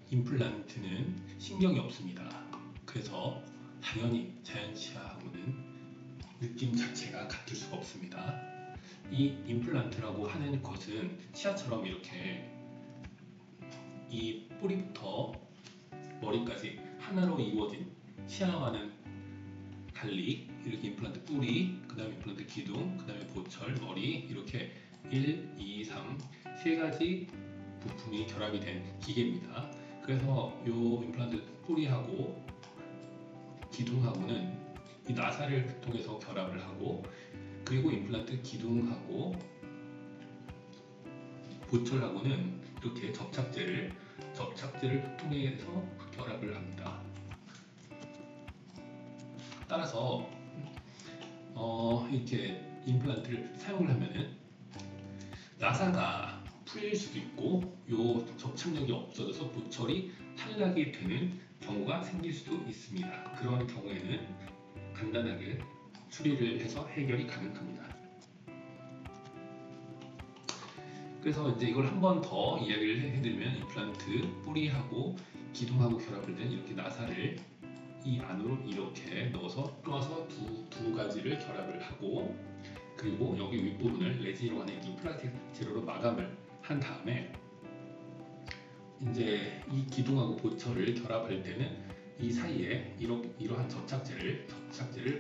임플란트는 신경이 없습니다. 그래서 당연히 자연치아하고는 느낌 자체가 같을 수가 없습니다. 이 임플란트라고 하는 것은 치아처럼 이렇게 이 뿌리부터 머리까지 하나로 이루어진 치아와는 달리 이렇게 임플란트 뿌리, 그 다음에 임플란트 기둥, 그 다음에 보철, 머리 이렇게 1, 2, 3 세 가지 부품이 결합이 된 기계입니다. 그래서 이 임플란트 뿌리하고 기둥하고는 이 나사를 통해서 결합을 하고, 그리고 임플란트 기둥하고 보철하고는 이렇게 접착제를 통해서 결합을 합니다. 따라서 이렇게 임플란트를 사용을 하면은 나사가 풀릴 수도 있고 요 접착력이 없어져서 보철이 탈락이 되는 경우가 생길 수도 있습니다. 그런 경우에는 간단하게 수리를 해서 해결이 가능합니다. 그래서 이제 이걸 한 번 더 이야기를 해드리면, 임플란트 뿌리하고 기둥하고 결합을 된 이렇게 나사를 이 안으로 이렇게 넣어서 두 가지를 결합을 하고, 그리고 여기 윗부분을 레진으로 하는 이 플라스틱 재료로 마감을 한 다음에 이제 이 기둥하고 보철을 결합할 때는 이 사이에 이러한 접착제를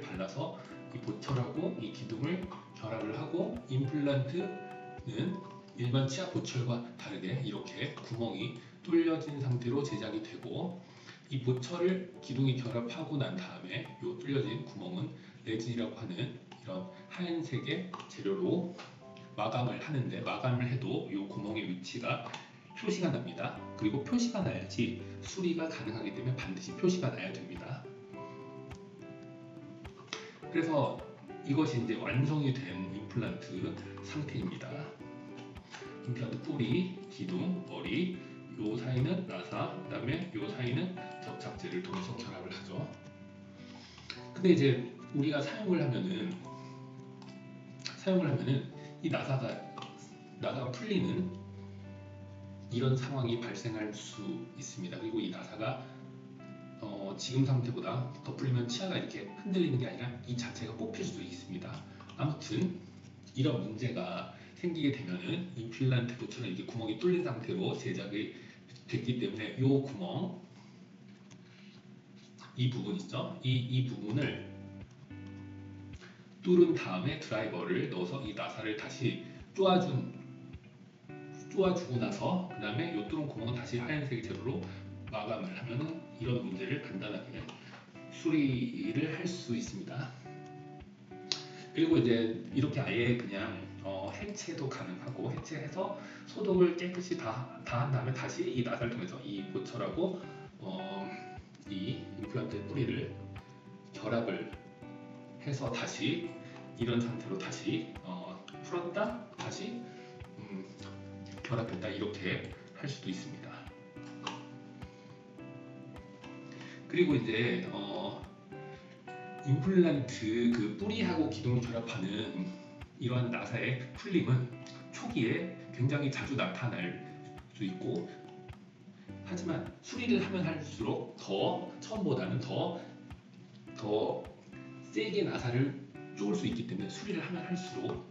발라서 이 보철하고 이 기둥을 결합을 하고, 임플란트는 일반 치아 보철과 다르게 이렇게 구멍이 뚫려진 상태로 제작이 되고, 이 보철을 기둥이 결합하고 난 다음에 이 뚫려진 구멍은 레진이라고 하는 이런 하얀색의 재료로 마감을 하는데, 마감을 해도 이 구멍의 위치가 표시가 납니다. 그리고 표시가 나야지 수리가 가능하기 때문에 반드시 표시가 나야 됩니다. 그래서 이것이 이제 완성이 된 임플란트 상태입니다. 임플란트 뿌리, 기둥, 머리, 요 사이는 나사, 그 다음에 요 사이는 접착제를 통해서 결합을 하죠. 근데 이제 우리가 사용을 하면은 이 나사가 풀리는 이런 상황이 발생할 수 있습니다. 그리고 이 나사가 지금 상태보다 더 풀리면 치아가 이렇게 흔들리는 게 아니라 이 자체가 뽑힐 수도 있습니다. 아무튼 이런 문제가 생기게 되면은 임플란트 보처럼 이렇게 구멍이 뚫린 상태로 제작이 됐기 때문에 이 구멍, 이 부분 있죠? 이 부분을 뚫은 다음에 드라이버를 넣어서 이 나사를 다시 쪼아주고 나서, 그 다음에 이 뚫은 구멍은 다시 하얀색 재료로 마감을 하면은 이런 문제를 간단하게 수리를 할 수 있습니다. 그리고 이제 이렇게 아예 그냥 해체도 가능하고, 해체해서 소독을 깨끗이 다 한 다음에 다시 이 나사를 통해서 이 보철하고 이 임플란트 뿌리를 결합을 해서 다시 이런 상태로 다시 풀었다 다시 결합했다 이렇게 할 수도 있습니다. 그리고 이제 임플란트 그 뿌리하고 기둥을 결합하는 이러한 나사의 풀림은 초기에 굉장히 자주 나타날 수 있고, 하지만 수리를 하면 할수록 처음보다는 더 세게 나사를 쪼을 수 있기 때문에 수리를 하면 할수록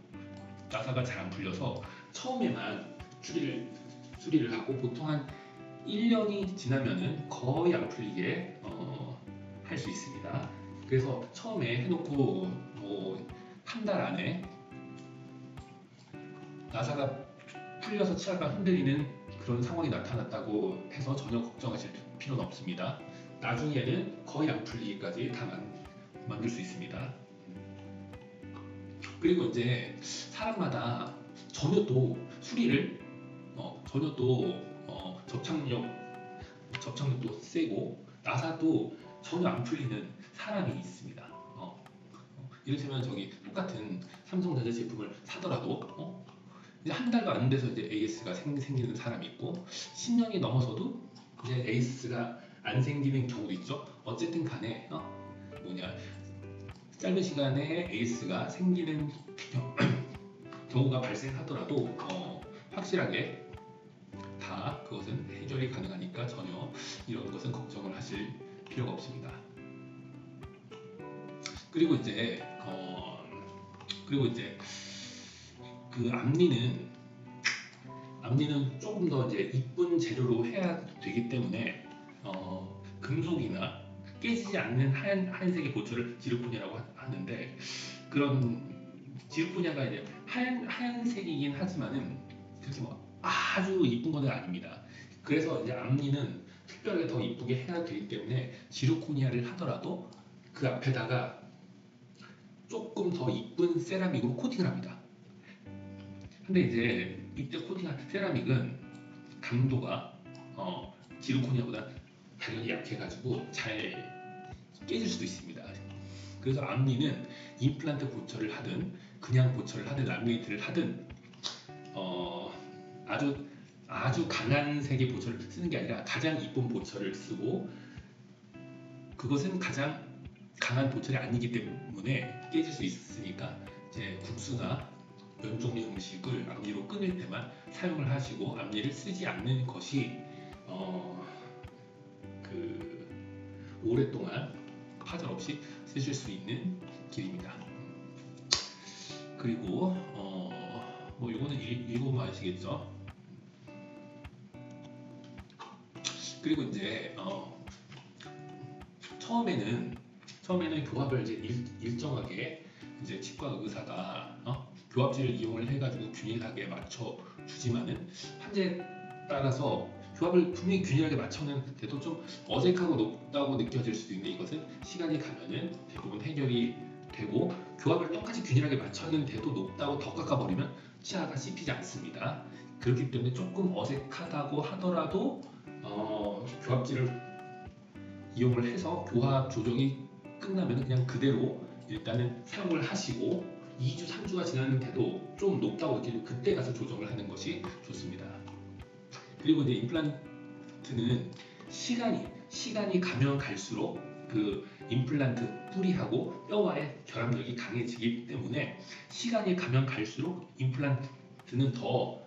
나사가 잘 안 풀려서 처음에만 수리를 하고, 보통 한 1년이 지나면은 거의 안 풀리게 할 수 있습니다. 그래서 처음에 해놓고 한 달 안에 나사가 풀려서 치아가 흔들리는 그런 상황이 나타났다고 해서 전혀 걱정하실 필요는 없습니다. 나중에는 거의 안 풀리기까지 다 만들 수 있습니다. 그리고 이제 사람마다 전혀 또 수리를 전혀 또 접착력도 세고 나사도 전혀 안 풀리는 사람이 있습니다. 이를테면 저기 똑같은 삼성전자 제품을 사더라도 이제 한 달도 안 돼서 이제 AS가 생기는 사람이 있고, 10년이 넘어서도 이제 AS가 안 생기는 경우도 있죠. 어쨌든 간에 짧은 시간에 AS가 생기는 경우가 발생하더라도 확실하게 다 그것은 해결이 가능하니까 전혀 이런 것은 걱정을 하실 필요가 없습니다. 그리고 이제 그 앞니는 조금 더 이제 이쁜 재료로 해야 되기 때문에 금속이나 깨지지 않는 하얀색의 보철을 지르코니아라고 하는데, 그런 지르코니아가 이제 하얀색이긴 하지만은 그렇게 뭐 아주 이쁜 건 아닙니다. 그래서 이제 앞니는 특별하게 더 이쁘게 해야 되기 때문에 지르코니아를 하더라도 그 앞에다가 조금 더 이쁜 세라믹으로 코팅을 합니다. 근데 이제 이때 코팅한 세라믹은 강도가 지르코니아보다 당연히 약해가지고 잘 깨질 수도 있습니다. 그래서 앞니는 임플란트 보철을 하든 그냥 보철을 하든 라미네이트를 하든 아주 강한 색의 보철을 쓰는 게 아니라 가장 이쁜 보철을 쓰고, 그것은 가장 강한 보철이 아니기 때문에 깨질 수 있으니까 이제 국수나 면 종류 음식을 앞니로 끊을 때만 사용을 하시고 앞니를 쓰지 않는 것이 오랫동안 파절 없이 쓰실 수 있는 길입니다. 그리고 뭐 이거는 읽어보면 아시겠죠? 그리고 이제 처음에는 교합을 이제 일정하게 이제 치과 의사가 교합제를 이용을 해가지고 균일하게 맞춰 주지만은 환자에 따라서 교합을 분명히 균일하게 맞췄는데도 좀 어색하고 높다고 느껴질 수도 있는데, 이것은 시간이 가면은 대부분 해결이 되고, 교합을 똑같이 균일하게 맞췄는데도 높다고 더 깎아버리면 치아가 씹히지 않습니다. 그렇기 때문에 조금 어색하다고 하더라도 교합제를 이용을 해서 교합 조정이 끝나면 그냥 그대로 일단은 사용을 하시고 2주, 3주가 지났는데도 좀 높다고 느끼면 그때 가서 조정을 하는 것이 좋습니다. 그리고 이제 임플란트는 시간이 가면 갈수록 그 임플란트 뿌리하고 뼈와의 결합력이 강해지기 때문에 시간이 가면 갈수록 임플란트는 더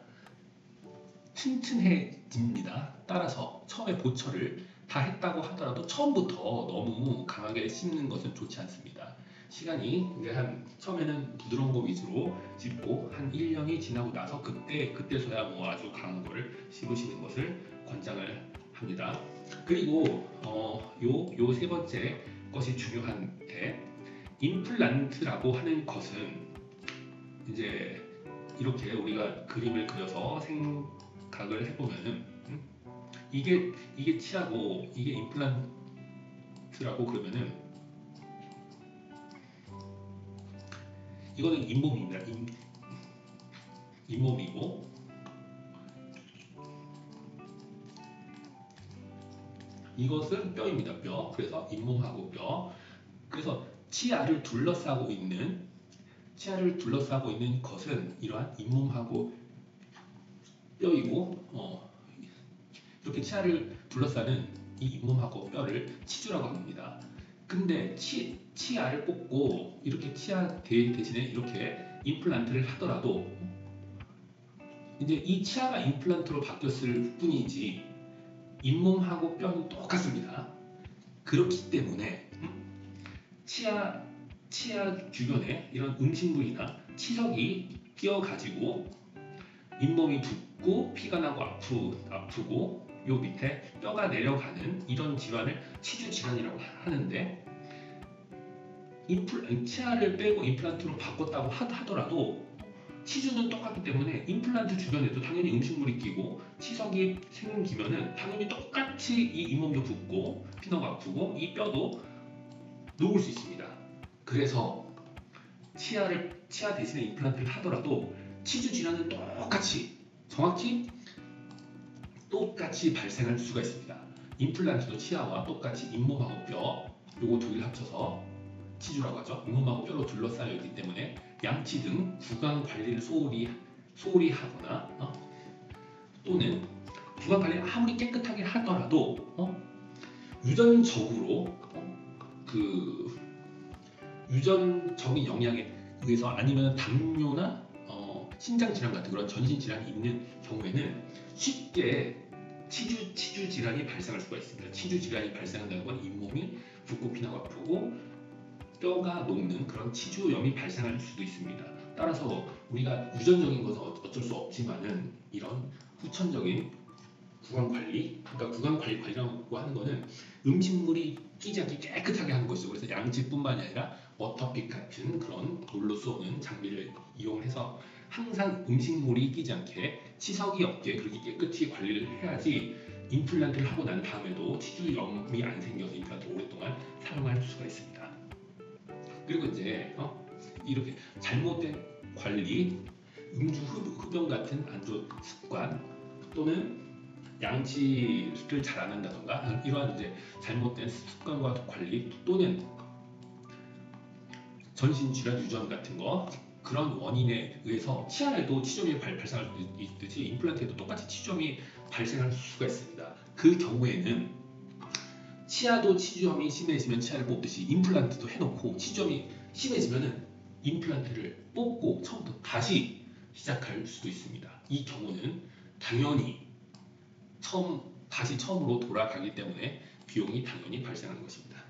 튼튼해집니다. 따라서 처음에 보철을 다 했다고 하더라도 처음부터 너무 강하게 씹는 것은 좋지 않습니다. 시간이 이제 처음에는 부드러운 거 위주로 씹고 한 1년이 지나고 나서 그때서야 뭐 아주 강한 거를 씹으시는 것을 권장을 합니다. 그리고 요 세 번째 것이 중요한데, 임플란트라고 하는 것은 이제 이렇게 우리가 그림을 그려서 생각을 해보면은 이게 치아고 이게 임플란트라고 그러면은 이거는 잇몸입니다. 잇몸이고 이것은 뼈입니다. 뼈. 그래서 잇몸하고 뼈. 그래서 치아를 둘러싸고 있는 것은 이러한 잇몸하고 뼈이고, 이렇게 치아를 둘러싸는 이 잇몸하고 뼈를 치주라고 합니다. 근데 치아를 뽑고 이렇게 치아 대신에 이렇게 임플란트를 하더라도 이제 이 치아가 임플란트로 바뀌었을 뿐이지 잇몸하고 뼈는 똑같습니다. 그렇기 때문에 치아 주변에 이런 음식물이나 치석이 끼어가지고 잇몸이 붓고 피가 나고 아프고 요 밑에 뼈가 내려가는 이런 질환을 치주 질환이라고 하는데, 치아를 빼고 임플란트로 바꿨다고 하더라도 치주는 똑같기 때문에 임플란트 주변에도 당연히 음식물이 끼고 치석이 생기면은 당연히 똑같이 이 잇몸도 붓고 피나고 아프고 이 뼈도 녹을 수 있습니다. 그래서 치아 대신에 임플란트를 하더라도 치주 질환은 정확히 똑같이 발생할 수가 있습니다. 임플란트도 치아와 똑같이 잇몸하고 뼈 요거 두 개를 합쳐서 치주라고 하죠. 잇몸하고 뼈로 둘러싸여 있기 때문에 양치 등 구강 관리를 소홀히 하거나 또는 구강 관리를 아무리 깨끗하게 하더라도 유전적으로 유전적인 영향에 의해서 아니면 당뇨나 신장 질환 같은 그런 전신 질환이 있는 경우에는 쉽게 치주 질환이 발생할 수가 있습니다. 치주 질환이 발생한다는 건 잇몸이 붓고 피나고 아프고 뼈가 녹는 그런 치주염이 발생할 수도 있습니다. 따라서 우리가 유전적인 것은 어쩔 수 없지만은 이런 후천적인 구강 관리, 그러니까 구강 관리라고 하는 거는 음식물이 끼지 않게 깨끗하게 하는 것이죠. 그래서 양치뿐만이 아니라 워터픽 같은 그런 물로 쏘는 장비를 이용해서 항상 음식물이 끼지 않게 치석이 없게 그렇게 깨끗이 관리를 해야지 임플란트를 하고 난 다음에도 치주염이 안 생겨서 임플란트를 오랫동안 사용할 수가 있습니다. 그리고 이제 이렇게 잘못된 관리, 음주 흡연 같은 안 좋은 습관 또는 양치를 잘 안 한다던가 이러한 이제 잘못된 습관과 관리 또는 전신 질환 유전 같은 거 그런 원인에 의해서 치아에도 치주염이 발생할 수 있듯이 임플란트에도 똑같이 치주염이 발생할 수가 있습니다. 그 경우에는 치아도 치주염이 심해지면 치아를 뽑듯이 임플란트도 해놓고 치주염이 심해지면은 임플란트를 뽑고 처음부터 다시 시작할 수도 있습니다. 이 경우는 당연히 다시 처음으로 돌아가기 때문에 비용이 당연히 발생하는 것입니다.